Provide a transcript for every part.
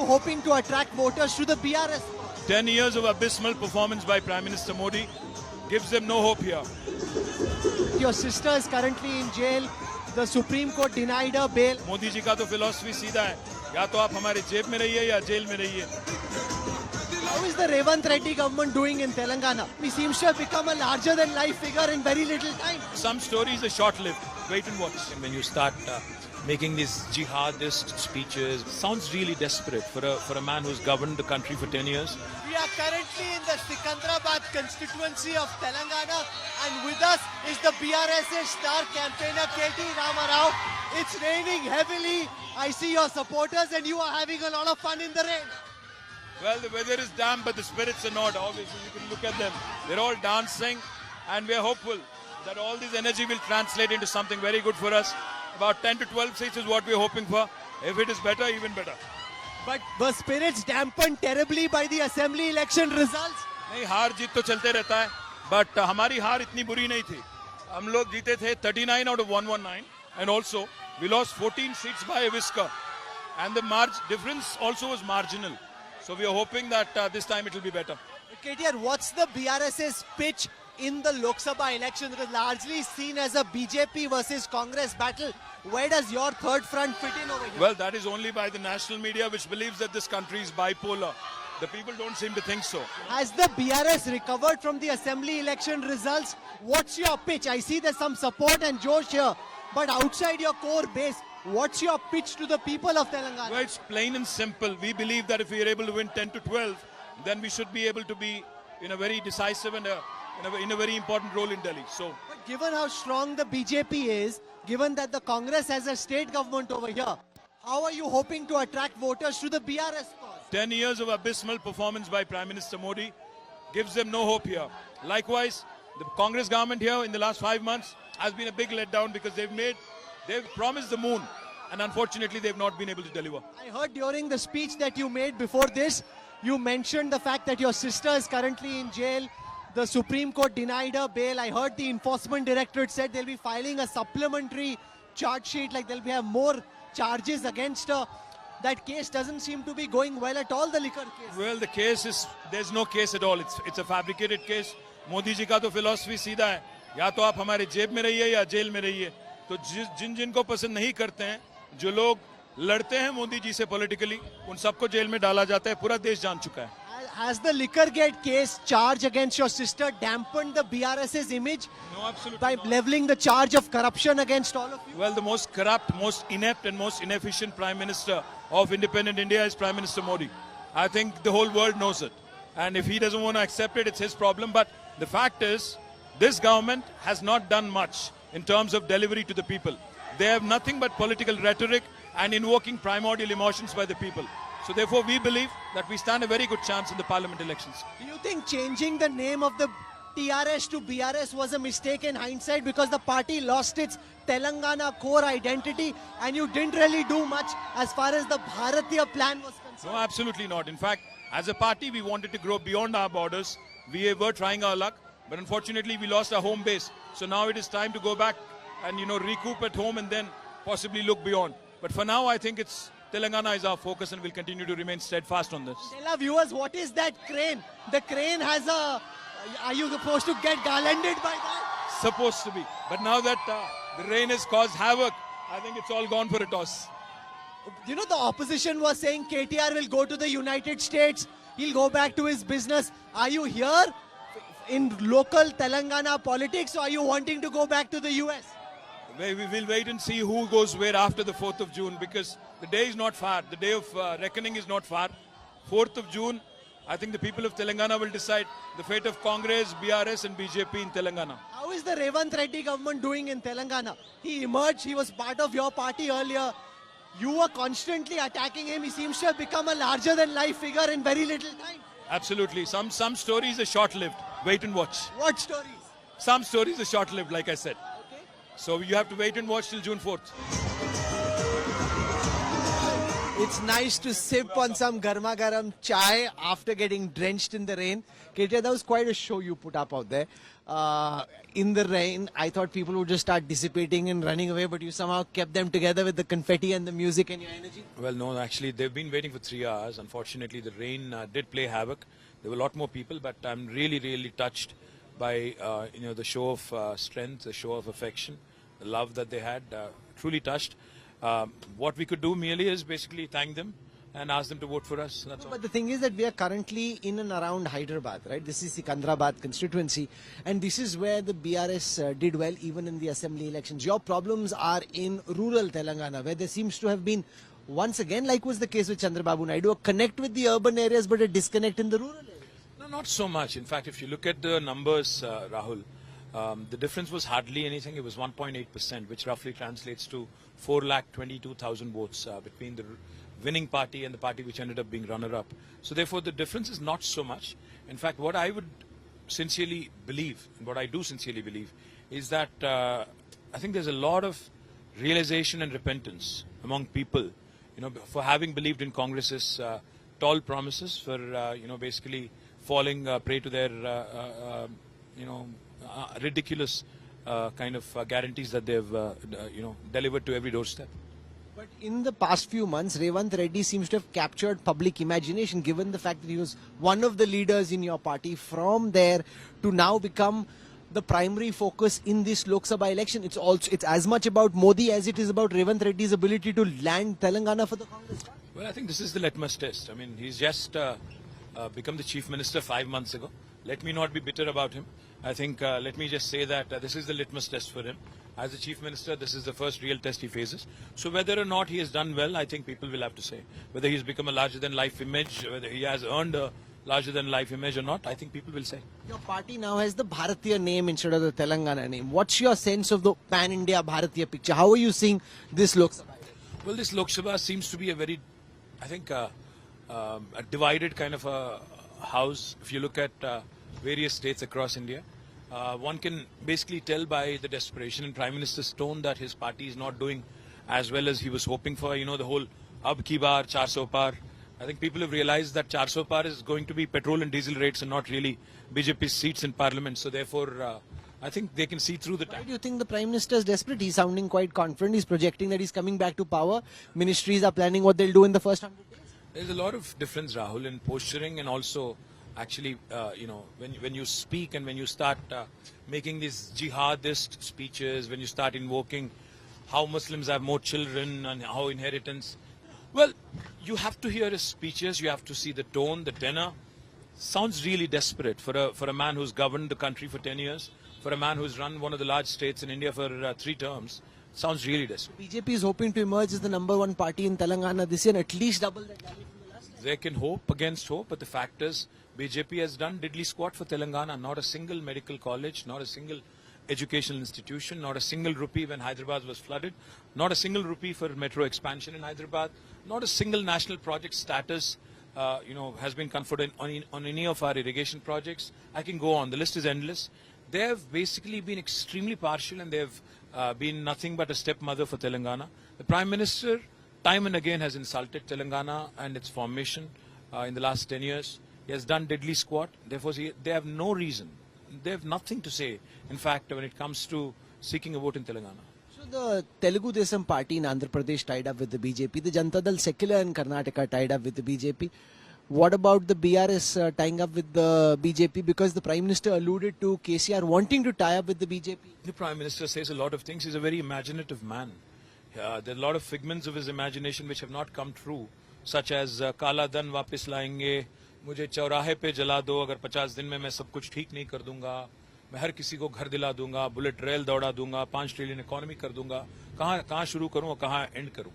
you hoping to attract voters to the BRS? 10 years of abysmal performance by Prime Minister Modi gives them no hope here. Your sister is currently in jail. The Supreme Court denied her bail. Modi ji का तो philosophy सीधा है, या तो आप हमारे जेब में रहिए या जेल में रहिए. How is the Revant Reddy government doing in Telangana? He seems to have become a larger than life figure in very little time. Some stories are short-lived. Wait and watch. When you start making these jihadist speeches, sounds really desperate for a man who's governed the country for 10 years. We are currently in the Sikandrabad constituency of Telangana, and with us is the BRS's star campaigner KT Ramarao. It's raining heavily. I see your supporters and you are having a lot of fun in the rain. Well, the weather is damp, but the spirits are not. Obviously, you can look at them. They're all dancing, and we're hopeful that all this energy will translate into something very good for us. About 10 to 12 seats is what we're hoping for. If it is better, even better. But were spirits dampened terribly by the assembly election results? नहीं, हार जीत तो चलते रहता है, but हमारी हार इतनी बुरी नहीं थी. हम लोग जीते थे 39 out of 119, and also we lost 14 seats by a whisker, and the difference also was marginal. So we are hoping that this time it will be better. KTR, what's the BRS's pitch in the Lok Sabha election? It is largely seen as a BJP versus Congress battle. Where does your third front fit in over here? Well, that is only by the national media, which believes that this country is bipolar. The people don't seem to think so. Has the BRS recovered from the assembly election results? What's your pitch? I see there's some support and josh here, but outside your core base, what's your pitch to the people of Telangana? Well, it's plain and simple. We believe that if we are able to win 10 to 12, then we should be able to be in a very decisive and in a very important role in Delhi. So, But given how strong the BJP is, given that the Congress has a state government over here, how are you hoping to attract voters to the BRS cause? 10 years of abysmal performance by Prime Minister Modi gives them no hope here. Likewise, the Congress government here in the last 5 months has been a big letdown because they've promised the moon, and unfortunately they've not been able to deliver. I heard during the speech that you made before this, you mentioned the fact that your sister is currently in jail. The Supreme Court denied her bail. I heard the Enforcement Directorate said they'll be filing a supplementary charge sheet, like they'll have more charges against her. That case doesn't seem to be going well at all, the liquor case. Well, the case is, there's no case at all. It's a fabricated case. Modi ji का तो philosophy सीधा है, या तो आप हमारे जेब में रहिए या जेल में रहिए. तो जिन को पसंद नहीं करते हैं, जो लोग लड़ते हैं मोदी जी से पॉलिटिकली, उन सबको जेल में डाला जाता है. पूरा देश जान चुका है. Has the Liquorgate case charge against your sister dampened the BRS's image? No, absolutely by not. leveling the charge of corruption against all of you? Well, the most corrupt, most inept and most inefficient Prime Minister of independent India is Prime Minister Modi. I think the whole world knows it. And if he doesn't want to accept it, it's his problem. But the fact is, this government has not done much in terms of delivery to the people. They have nothing but political rhetoric and invoking primordial emotions by the people. So therefore, we believe that we stand a very good chance in the parliament elections. Do you think changing the name of the TRS to BRS was a mistake in hindsight because the party lost its Telangana core identity and you didn't really do much as far as the Bharatiya plan was concerned? No, absolutely not. In fact, as a party, we wanted to grow beyond our borders. We were trying our luck, but unfortunately, we lost our home base. So now it is time to go back and, recoup at home and then possibly look beyond. But for now, I think Telangana is our focus and we'll continue to remain steadfast on this. Tell our viewers, what is that crane? The crane has are you supposed to get garlanded by that? Supposed to be. But now that the rain has caused havoc, I think it's all gone for a toss. The opposition was saying KTR will go to the United States. He'll go back to his business. Are you here in local Telangana politics or are you wanting to go back to the US? We will wait and see who goes where after the 4th of June because the day is not far. The day of reckoning is not far. 4th of June, I think the people of Telangana will decide the fate of Congress, BRS and BJP in Telangana. How is the Revant Reddy government doing in Telangana? He emerged, he was part of your party earlier. You were constantly attacking him. He seems to have become a larger than life figure in very little time. Absolutely. Some stories are short-lived. Wait and watch. What stories? Some stories are short-lived, like I said. Okay. So you have to wait and watch till June 4th. It's nice to sip on some garma garam chai after getting drenched in the rain. KTR, that was quite a show you put up out there. In the rain, I thought people would just start dissipating and running away, but you somehow kept them together with the confetti and the music and your energy. Well, no, actually, they've been waiting for 3 hours. Unfortunately, the rain did play havoc. There were a lot more people, but I'm really, really touched by the show of strength, the show of affection, the love that they had. Truly touched. What we could do merely is basically thank them and ask them to vote for us. That's all. But the thing is that we are currently in and around Hyderabad, right? This is Sikandrabad constituency, and this is where the BRS did well even in the assembly elections. Your problems are in rural Telangana, where there seems to have been, once again, like was the case with Chandrababu Naidu, a connect with the urban areas but a disconnect in the rural areas. No, not so much. In fact, if you look at the numbers, Rahul, the difference was hardly anything. It was 1.8%, which roughly translates to 422,000 votes between the winning party and the party which ended up being runner-up. So therefore, the difference is not so much. In fact, what I would sincerely believe, and what I do sincerely believe, is that I think there's a lot of realization and repentance among people, for having believed in Congress's tall promises, for basically falling prey to their ridiculous kind of guarantees that they've delivered to every doorstep. But in the past few months, Revant Reddy seems to have captured public imagination, given the fact that he was one of the leaders in your party. From there to now become the primary focus in this Lok Sabha election, it's as much about Modi as it is about Revant Reddy's ability to land Telangana for the Congress. Well, I think this is the litmus test. I mean, he's just become the chief minister 5 months ago. Let me not be bitter about him. I think let me just say that this is the litmus test for him. As the chief minister, this is the first real test he faces. So whether or not he has done well, I think people will have to say. Whether he's become a larger-than-life image, whether he has earned a larger-than-life image or not, I think people will say. Your party now has the Bharatiya name instead of the Telangana name. What's your sense of the pan-India Bharatiya picture? How are you seeing this Lok Sabha? Well, this Lok Sabha seems to be a very, I think, a divided kind of a house. If you look at various states across India, one can basically tell by the desperation in Prime Minister's tone that his party is not doing as well as he was hoping for. The whole Ab Ki Baar, 400 Par. I think people have realized that 400 Par is going to be petrol and diesel rates and not really BJP's seats in Parliament. So therefore, I think they can see through the Why time. do you think the Prime Minister is desperate? He's sounding quite confident. He's projecting that he's coming back to power. Ministries are planning what they'll do in the first 100 days. There's a lot of difference, Rahul, in posturing and also actually, when you speak and when you start making these jihadist speeches, when you start invoking how Muslims have more children and how inheritance. Well, you have to hear his speeches, you have to see the tone, the tenor. Sounds really desperate for a man who's governed the country for 10 years, for a man who's run one of the large states in India for 3 terms. Sounds really desperate. BJP is hoping to emerge as the #1 party in Telangana this year and at least double that tally from the last time. They can hope against hope, but the fact is, BJP has done diddly squat for Telangana. Not a single medical college, not a single educational institution, not a single rupee when Hyderabad was flooded, not a single rupee for metro expansion in Hyderabad, not a single national project status has been conferred on any of our irrigation projects. I can go on. The list is endless. They have basically been extremely partial and they have been nothing but a stepmother for Telangana. The Prime Minister time and again has insulted Telangana and its formation in the last 10 years. He has done diddly squat. Therefore, they have no reason. They have nothing to say, in fact, when it comes to seeking a vote in Telangana. So the Telugu Desam party in Andhra Pradesh tied up with the BJP. The Janata Dal Secular in Karnataka tied up with the BJP. What about the BRS tying up with the BJP? Because the Prime Minister alluded to KCR wanting to tie up with the BJP. The Prime Minister says a lot of things. He's a very imaginative man. There are a lot of figments of his imagination which have not come true, such as Kala Dhan Wapis Laenge, मुझे चौराहे पे जला दो अगर 50 दिन में मैं सब कुछ ठीक नहीं कर दूंगा मैं हर किसी को घर दिला दूंगा बुलेट रेल दौड़ा दूंगा 5 ट्रिलियन इकोनॉमी कर दूंगा कहां शुरू करूं और कहां एंड करूं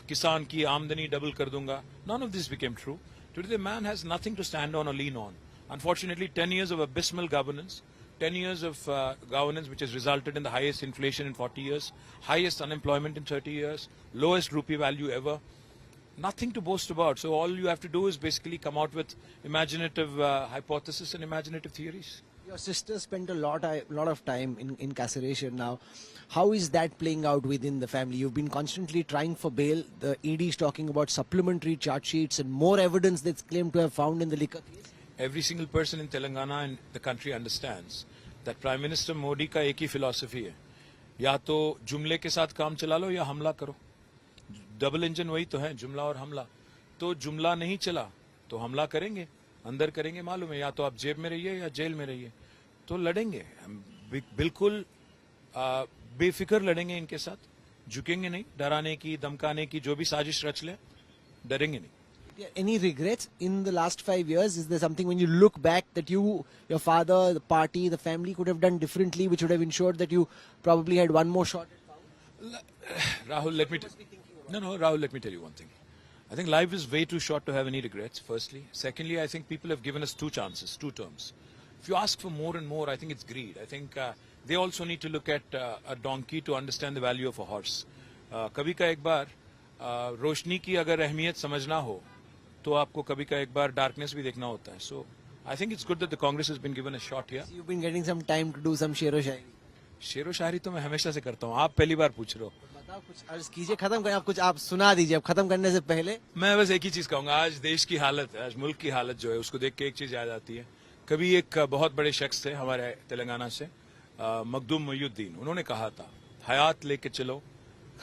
किसान की आमदनी डबल कर दूंगा none of this became true. Today the man has nothing to stand on or lean on. Unfortunately, 10 years of abysmal governance, 10 years of governance which has resulted in the highest inflation in 40 years, highest unemployment in 30 years, lowest rupee value ever. Nothing to boast about. So all you have to do is basically come out with imaginative hypotheses and imaginative theories. Your sister spent a lot of time in incarceration now. How is that playing out within the family? You've been constantly trying for bail. The ED is talking about supplementary charge sheets and more evidence that's claimed to have found in the liquor case. Every single person in Telangana and the country understands that Prime Minister Modi का एक ही philosophy है, या तो जुमले के साथ काम चला लो या हमला करो. डबल इंजन वही तो है, जुमला और हमला. तो जुमला नहीं चला तो हमला करेंगे, अंदर करेंगे, मालूम है. या तो आप जेब में रहिए या जेल में रहिए. तो लड़ेंगे, हम बिल्कुल बेफिक्र लड़ेंगे इनके साथ. झुकेंगे नहीं, डराने की, धमकाने की जो भी साजिश रच ले, डरेंगे नहीं. Any regrets in the last 5 years? Is there something when you look back that you, your father, the party, the family could have done differently, which would have ensured that you probably had one more shot at power? Rahul, let me Rahul, let me tell you one thing. I think life is way too short to have any regrets, firstly. Secondly, I think people have given us 2 chances, 2 terms. If you ask for more and more, I think it's greed. I think they also need to look at a donkey to understand the value of a horse. कभी का एक बार रोशनी की अगर अहमियत समझना हो, तो आपको कभी का एक बार darkness भी देखना होता है. So, I think it's good that the Congress has been given a shot here. So you've been getting some time to do some शेरो शायरी. शेरो शायरी तो मैं हमेशा से करता हूँ. आप पहली बार पूछ रहे हो. बताओ कुछ अर्ज कीजिए, खत्म करें. आप कुछ आप सुना दीजिए अब खत्म करने से पहले. मैं बस एक ही चीज कहूंगा. आज देश की हालत, आज मुल्क की हालत जो है, उसको देख के एक चीज याद आती है. कभी एक बहुत बड़े शख्स थे हमारे तेलंगाना से, मखदूम मोइनुद्दीन. उन्होंने कहा था, हयात लेके चलो,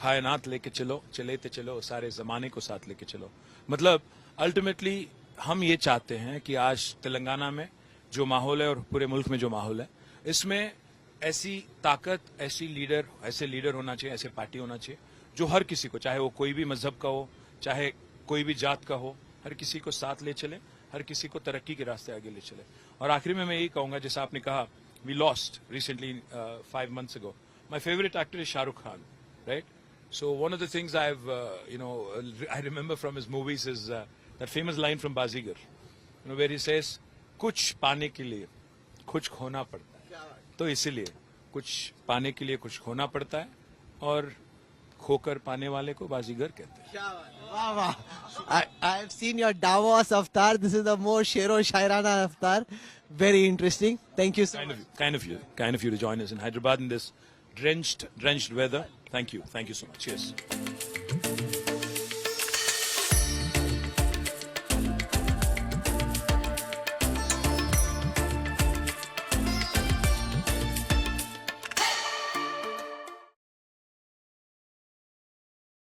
कायनात लेके चलो, चलेते चलो, सारे जमाने को साथ लेके चलो. मतलब अल्टीमेटली हम ये चाहते हैं कि आज तेलंगाना में जो माहौल है और पूरे मुल्क में जो माहौल है, इसमें ऐसी ताकत, ऐसे लीडर होना चाहिए, ऐसे पार्टी होना चाहिए जो हर किसी को, चाहे वो कोई भी मजहब का हो, चाहे कोई भी जात का हो, हर किसी को साथ ले चले, हर किसी को तरक्की के रास्ते आगे ले चले. और आखिरी में मैं यही कहूंगा, जैसा आपने कहा, we lost recently 5 months ago. My favourite actor is Shahrukh Khan, right? So one of the things I remember from his movies is that famous line from Bazigar, where he says, कुछ पाने के लिए कुछ खोना पड़ता है. तो इसीलिए कुछ पाने के लिए कुछ खोना पड़ता है, और खोकर पाने वाले को बाजीगर कहते हैं. वाह वाह. I have seen your Davos avatar. This is the more shero shairana avatar. Very interesting. Thank you so much. Kind of you to join us in Hyderabad in this drenched weather. Thank you so much. Cheers.